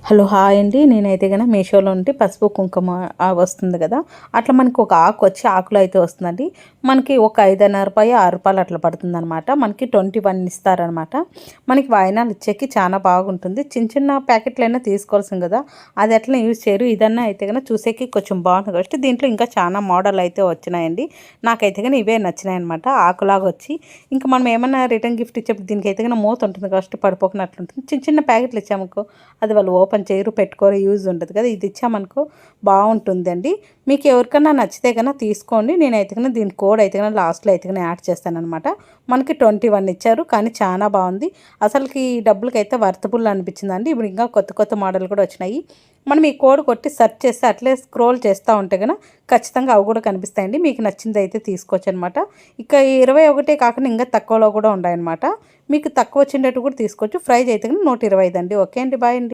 Hello hi అండి. నేనైతే గనక మీషోలో నుండి పసుపు కుంకుమ వస్తుంది కదా, అట్లా మనకి ఒక ఆకు వచ్చి ఆకులో అయితే వస్తుందండి. మనకి ఒక 5.5 రూపాయ 6 రూపాయలు అట్లా పడుతుందనమాట. మనకి 21 ఇస్తారనమాట. మనకి వాయినాలు ఇచ్చేకి చాలా బాగుంటుంది. చిన్న చిన్న ప్యాకెట్లైనా తీసుకోవాల్సింది కదా, అది ఎట్లా యూజ్ చేయరు. ఇదన్నా అయితే కనుక చూసేకి కొంచెం బాగుంటుంది కాబట్టి దీంట్లో ఇంకా చాలా మోడల్ అయితే వచ్చినాయండి. నాకైతే కానీ ఇవే నచ్చినాయి అనమాట. ఆకులాగా వచ్చి ఇంకా మనం ఏమన్నా రిటర్న్ గిఫ్ట్ ఇచ్చేప్పుడు దీనికైతే కనుక మూత ఉంటుంది కాబట్టి పడిపోకున్నట్లు ఉంటుంది. చిన్న చిన్న ప్యాకెట్లు ఇచ్చామనుకో అది వాళ్ళు ఓపెన్ చేయరు, పెట్టుకోరు, యూజ్ ఉండదు కదా. ఇది ఇచ్చామనుకో బాగుంటుందండి. మీకు ఎవరికన్నా నచ్చితే కన్నా తీసుకోండి. నేనైతే కన్నా దీని కోడ్ అయితే కన్నా లాస్ట్లో అయితే కన్నా యాడ్ చేస్తానమాట. మనకి 21 ఇచ్చారు కానీ చాలా బాగుంది. అసలుకి ఈ డబ్బులకైతే వర్తబుల్ అనిపించిందండి. ఇప్పుడు ఇంకా కొత్త కొత్త మోడల్ కూడా వచ్చినాయి. మనం ఈ కోడ్ కొట్టి సెర్చ్ చేస్తే అట్లే స్క్రోల్ చేస్తూ ఉంటే కనుక ఖచ్చితంగా అవి కూడా కనిపిస్తాయండి. మీకు నచ్చింది అయితే తీసుకోవచ్చు అనమాట. ఇక 21 కాకుండా ఇంకా తక్కువలో కూడా ఉన్నాయన్నమాట. మీకు తక్కువ వచ్చినట్టు కూడా తీసుకోవచ్చు. ప్రైజ్ అయితే కనుక 125 అండి. ఓకే అండి, బాయ్ అండి.